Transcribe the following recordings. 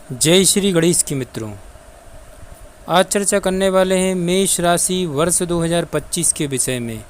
जय श्री गणेश की मित्रों। आज चर्चा करने वाले हैं मेष राशि वर्ष 2025 के विषय में।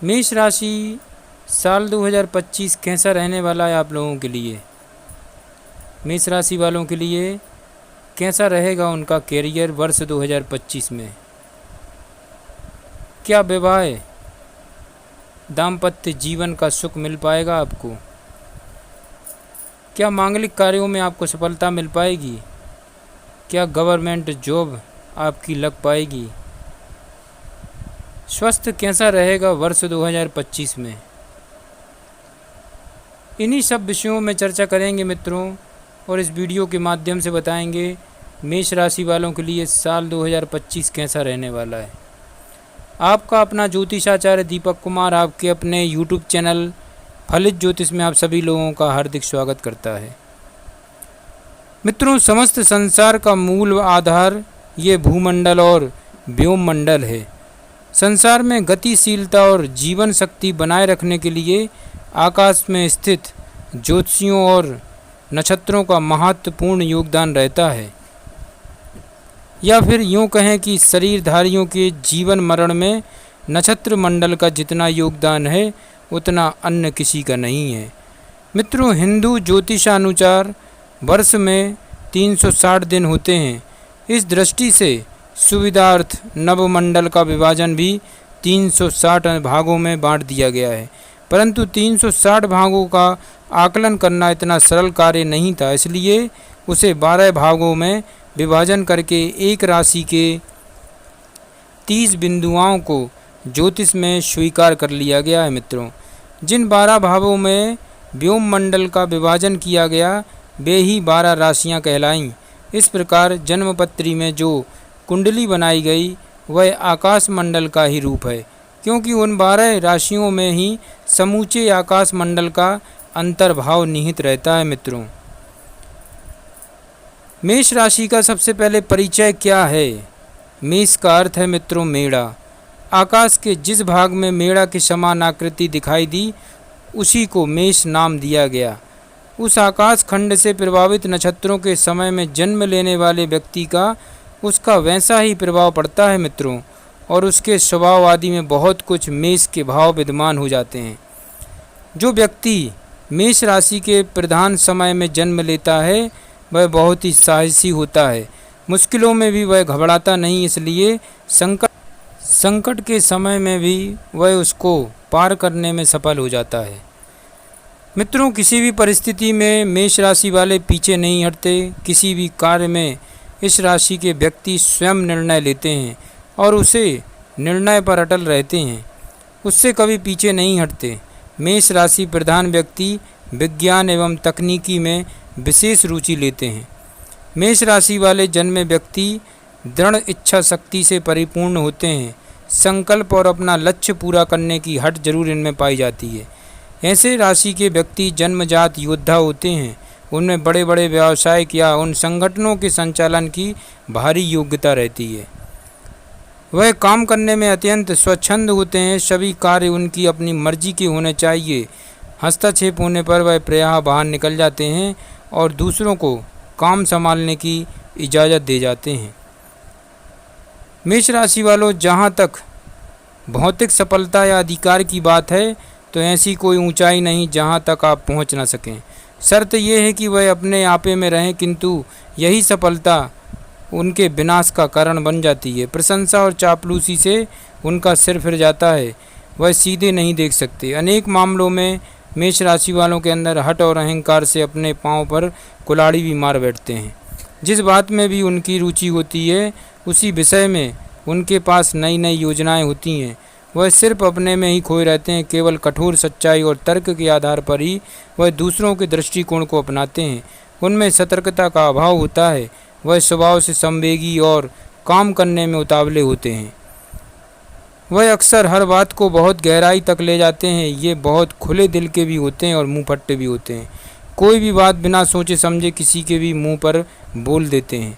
मेष राशि साल 2025 कैसा रहने वाला है आप लोगों के लिए। मेष राशि वालों के लिए कैसा रहेगा उनका कैरियर वर्ष 2025 में। क्या विवाह दाम्पत्य जीवन का सुख मिल पाएगा आपको। क्या मांगलिक कार्यों में आपको सफलता मिल पाएगी। क्या गवर्नमेंट जॉब आपकी लग पाएगी। स्वास्थ्य कैसा रहेगा वर्ष 2025 में। इन्हीं सब विषयों में चर्चा करेंगे मित्रों, और इस वीडियो के माध्यम से बताएंगे मेष राशि वालों के लिए साल 2025 कैसा रहने वाला है। आपका अपना ज्योतिषाचार्य दीपक कुमार आपके अपने YouTube चैनल फलित ज्योतिष में आप सभी लोगों का हार्दिक स्वागत करता है। मित्रों, समस्त संसार का मूल आधार ये भूमंडल और व्योममंडल है। संसार में गतिशीलता और जीवन शक्ति बनाए रखने के लिए आकाश में स्थित ज्योतिषियों और नक्षत्रों का महत्वपूर्ण योगदान रहता है। या फिर यूँ कहें कि शरीरधारियों के जीवन मरण में नक्षत्र मंडल का जितना योगदान है उतना अन्य किसी का नहीं है। मित्रों, हिंदू ज्योतिषानुसार वर्ष में 360 दिन होते हैं। इस दृष्टि से सुविधार्थ नवमंडल का विभाजन भी 360 भागों में बांट दिया गया है। परंतु 360 भागों का आकलन करना इतना सरल कार्य नहीं था, इसलिए उसे 12 भागों में विभाजन करके एक राशि के 30 बिंदुओं को ज्योतिष में स्वीकार कर लिया गया है। मित्रों, जिन 12 भावों में व्योममंडल का विभाजन किया गया वे ही 12 राशियां कहलाईं। इस प्रकार जन्मपत्री में जो कुंडली बनाई गई वह आकाश मंडल का ही रूप है, क्योंकि उन 12 राशियों में ही समूचे आकाश मंडल का अंतर्भाव निहित रहता है। मित्रों, मेष राशि का सबसे पहले परिचय क्या है। मेष का अर्थ है मित्रों मेढ़ा। आकाश के जिस भाग में मेढ़ा की समान आकृति दिखाई दी उसी को मेष नाम दिया गया। उस आकाश खंड से प्रभावित नक्षत्रों के समय में जन्म लेने वाले व्यक्ति का उसका वैसा ही प्रभाव पड़ता है मित्रों, और उसके स्वभाव आदि में बहुत कुछ मेष के भाव विद्यमान हो जाते हैं। जो व्यक्ति मेष राशि के प्रधान समय में जन्म लेता है वह बहुत ही साहसी होता है। मुश्किलों में भी वह घबराता नहीं, इसलिए संकट के समय में भी वह उसको पार करने में सफल हो जाता है। मित्रों, किसी भी परिस्थिति में मेष राशि वाले पीछे नहीं हटते। किसी भी कार्य में इस राशि के व्यक्ति स्वयं निर्णय लेते हैं और उसे निर्णय पर अटल रहते हैं, उससे कभी पीछे नहीं हटते। मेष राशि प्रधान व्यक्ति विज्ञान एवं तकनीकी में विशेष रुचि लेते हैं। मेष राशि वाले जन्मे व्यक्ति दृढ़ इच्छा शक्ति से परिपूर्ण होते हैं। संकल्प और अपना लक्ष्य पूरा करने की हट जरूर इनमें पाई जाती है। ऐसे राशि के व्यक्ति जन्मजात योद्धा होते हैं। उनमें बड़े बड़े व्यावसायिक या उन संगठनों के संचालन की भारी योग्यता रहती है। वह काम करने में अत्यंत स्वच्छंद होते हैं। सभी कार्य उनकी अपनी मर्जी के होने चाहिए। हस्तक्षेप होने पर वह प्रायः बाहर निकल जाते हैं और दूसरों को काम संभालने की इजाज़त दे जाते हैं। मेष राशि वालों, जहाँ तक भौतिक सफलता या अधिकार की बात है तो ऐसी कोई ऊंचाई नहीं जहाँ तक आप पहुँच ना सकें। शर्त यह है कि वह अपने आपे में रहें, किंतु यही सफलता उनके विनाश का कारण बन जाती है। प्रशंसा और चापलूसी से उनका सिर फिर जाता है, वह सीधे नहीं देख सकते। अनेक मामलों में मेष राशि वालों के अंदर हठ और अहंकार से अपने पांव पर कुल्हाड़ी भी मार बैठते हैं। जिस बात में भी उनकी रुचि होती है उसी विषय में उनके पास नई नई योजनाएं होती हैं। वह सिर्फ अपने में ही खोए रहते हैं। केवल कठोर सच्चाई और तर्क के आधार पर ही वह दूसरों के दृष्टिकोण को अपनाते हैं। उनमें सतर्कता का अभाव होता है। वह स्वभाव से संवेगी और काम करने में उतावले होते हैं। वह अक्सर हर बात को बहुत गहराई तक ले जाते हैं। ये बहुत खुले दिल के भी होते हैं और मुँह फट्टे भी होते हैं। कोई भी बात बिना सोचे समझे किसी के भी मुंह पर बोल देते हैं।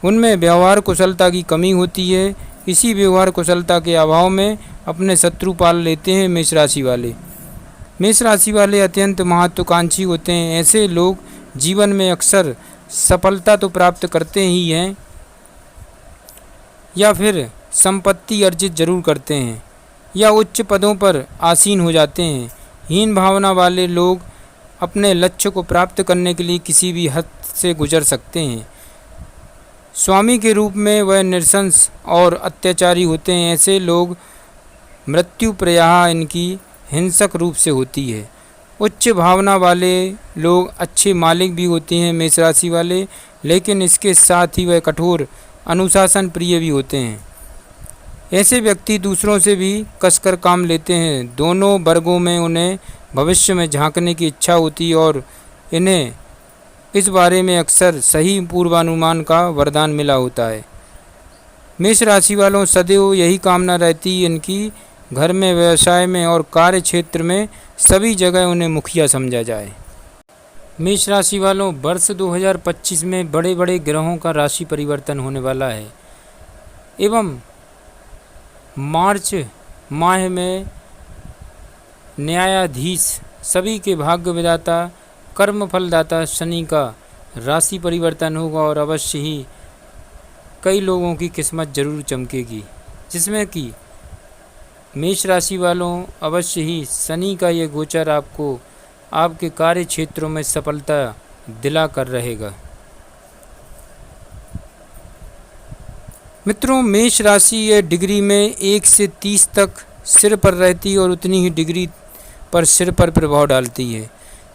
उनमें व्यवहार कुशलता की कमी होती है। इसी व्यवहार कुशलता के अभाव में अपने शत्रु पाल लेते हैं मेष राशि वाले। मेष राशि वाले अत्यंत महत्वाकांक्षी होते हैं। ऐसे लोग जीवन में अक्सर सफलता तो प्राप्त करते ही हैं या फिर संपत्ति अर्जित जरूर करते हैं या उच्च पदों पर आसीन हो जाते हैं। हीन भावना वाले लोग अपने लक्ष्य को प्राप्त करने के लिए किसी भी हद से गुजर सकते हैं। स्वामी के रूप में वह नृशंस और अत्याचारी होते हैं। ऐसे लोग मृत्यु प्रायः इनकी हिंसक रूप से होती है। उच्च भावना वाले लोग अच्छे मालिक भी होते हैं मेष राशि वाले, लेकिन इसके साथ ही वह कठोर अनुशासन प्रिय भी होते हैं। ऐसे व्यक्ति दूसरों से भी कसकर काम लेते हैं। दोनों वर्गों में उन्हें भविष्य में झांकने की इच्छा होती है और इन्हें इस बारे में अक्सर सही पूर्वानुमान का वरदान मिला होता है। मेष राशि वालों सदैव यही कामना रहती है इनकी, घर में, व्यवसाय में और कार्य क्षेत्र में सभी जगह उन्हें मुखिया समझा जाए। मेष राशि वालों, वर्ष 2025 में बड़े बड़े ग्रहों का राशि परिवर्तन होने वाला है एवं मार्च माह में न्यायाधीश, सभी के भाग्य विधाता, कर्म फलदाता शनि का राशि परिवर्तन होगा और अवश्य ही कई लोगों की किस्मत जरूर चमकेगी, जिसमें कि मेष राशि वालों अवश्य ही शनि का ये गोचर आपको आपके कार्य क्षेत्रों में सफलता दिला कर रहेगा। मित्रों, मेष राशि यह डिग्री में 1 से 30 तक सिर पर रहती है और उतनी ही डिग्री पर सिर पर प्रभाव डालती है।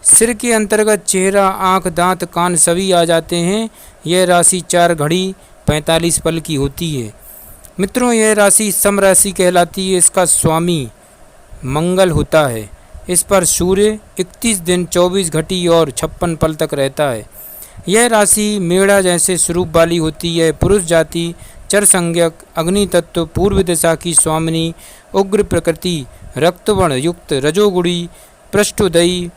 सिर के अंतर्गत चेहरा, आँख, दांत, कान सभी आ जाते हैं। यह राशि 4 घड़ी 45 पल की होती है। मित्रों, यह राशि सम राशि कहलाती है। इसका स्वामी मंगल होता है। इस पर सूर्य 31 दिन 24 घटी और 56 पल तक रहता है। यह राशि मेढ़ा जैसे स्वरूप वाली होती है। पुरुष जाति, चर संज्ञक, अग्नि तत्व, पूर्व दिशा की स्वामिनी, उग्र प्रकृति, रक्तवर्ण युक्त, रजोगुणी, पृष्ठोदयी,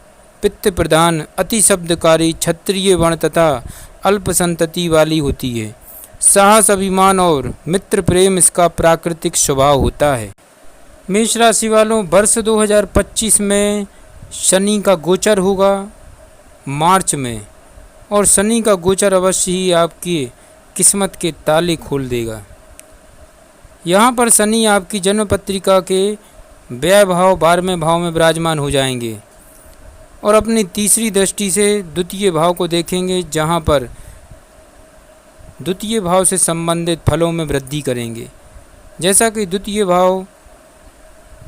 पित्त प्रधान, अति शब्दकारी, क्षत्रिय वर्ण तथा अल्प संतति वाली होती है। साहस, अभिमान और मित्र प्रेम इसका प्राकृतिक स्वभाव होता है। मेष राशि वालों, वर्ष 2025 में शनि का गोचर होगा मार्च में, और शनि का गोचर अवश्य ही आपकी किस्मत के ताले खोल देगा। यहाँ पर शनि आपकी जन्म पत्रिका के व्यय भाव 12वें भाव में विराजमान हो जाएंगे और अपनी तीसरी दृष्टि से द्वितीय भाव को देखेंगे, जहाँ पर द्वितीय भाव से संबंधित फलों में वृद्धि करेंगे। जैसा कि द्वितीय भाव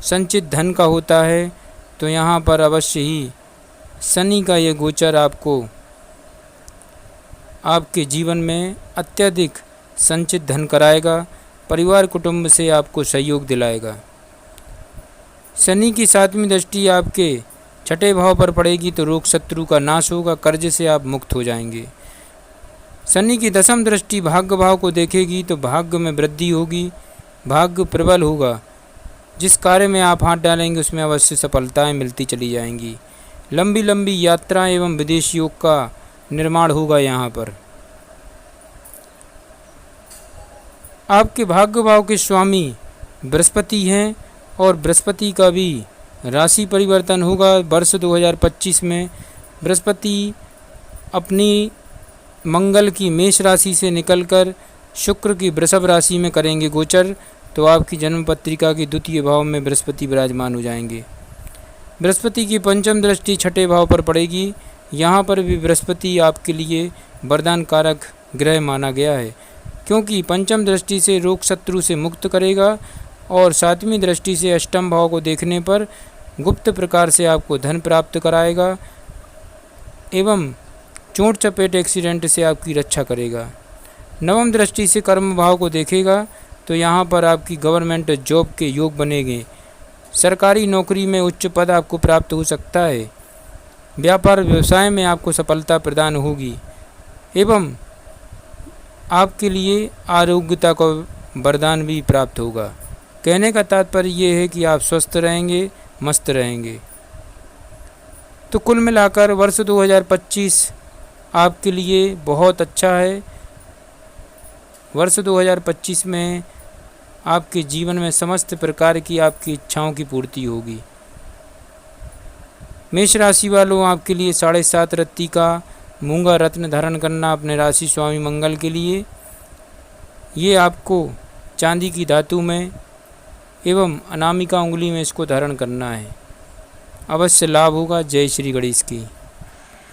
संचित धन का होता है, तो यहाँ पर अवश्य ही शनि का ये गोचर आपको आपके जीवन में अत्यधिक संचित धन कराएगा, परिवार कुटुंब से आपको सहयोग दिलाएगा। शनि की 7वीं दृष्टि आपके 6ठे भाव पर पड़ेगी तो रोग शत्रु का नाश होगा, कर्ज से आप मुक्त हो जाएंगे। शनि की 10वीं दृष्टि भाग्य भाव को देखेगी तो भाग्य में वृद्धि होगी, भाग्य प्रबल होगा। जिस कार्य में आप हाथ डालेंगे उसमें अवश्य सफलताएं मिलती चली जाएंगी। लंबी लंबी यात्रा एवं विदेश योग का निर्माण होगा। यहाँ पर आपके भाग्य भाव के स्वामी बृहस्पति हैं और बृहस्पति का भी राशि परिवर्तन होगा वर्ष 2025 में। बृहस्पति अपनी मंगल की मेष राशि से निकलकर शुक्र की वृषभ राशि में करेंगे गोचर, तो आपकी जन्म पत्रिका के द्वितीय भाव में बृहस्पति विराजमान हो जाएंगे। बृहस्पति की 5वीं दृष्टि 6ठे भाव पर पड़ेगी। यहाँ पर भी बृहस्पति आपके लिए वरदान कारक ग्रह माना गया है, क्योंकि 5वीं दृष्टि से रोग शत्रु से मुक्त करेगा और 7वीं दृष्टि से अष्टम भाव को देखने पर गुप्त प्रकार से आपको धन प्राप्त कराएगा एवं चोट चपेट एक्सीडेंट से आपकी रक्षा करेगा। 9वीं दृष्टि से कर्म भाव को देखेगा तो यहाँ पर आपकी गवर्नमेंट जॉब के योग बनेंगे। सरकारी नौकरी में उच्च पद आपको प्राप्त हो सकता है। व्यापार व्यवसाय में आपको सफलता प्रदान होगी एवं आपके लिए आरोग्यता का वरदान भी प्राप्त होगा। कहने का तात्पर्य ये है कि आप स्वस्थ रहेंगे, मस्त रहेंगे। तो कुल मिलाकर वर्ष 2025 आपके लिए बहुत अच्छा है। वर्ष 2025 में आपके जीवन में समस्त प्रकार की आपकी इच्छाओं की पूर्ति होगी। मेष राशि वालों, आपके लिए 7.5 रत्ती का मूंगा रत्न धारण करना अपने राशि स्वामी मंगल के लिए। ये आपको चांदी की धातु में एवं अनामिका उंगली में इसको धारण करना है। अवश्य लाभ होगा। जय श्री गणेश की।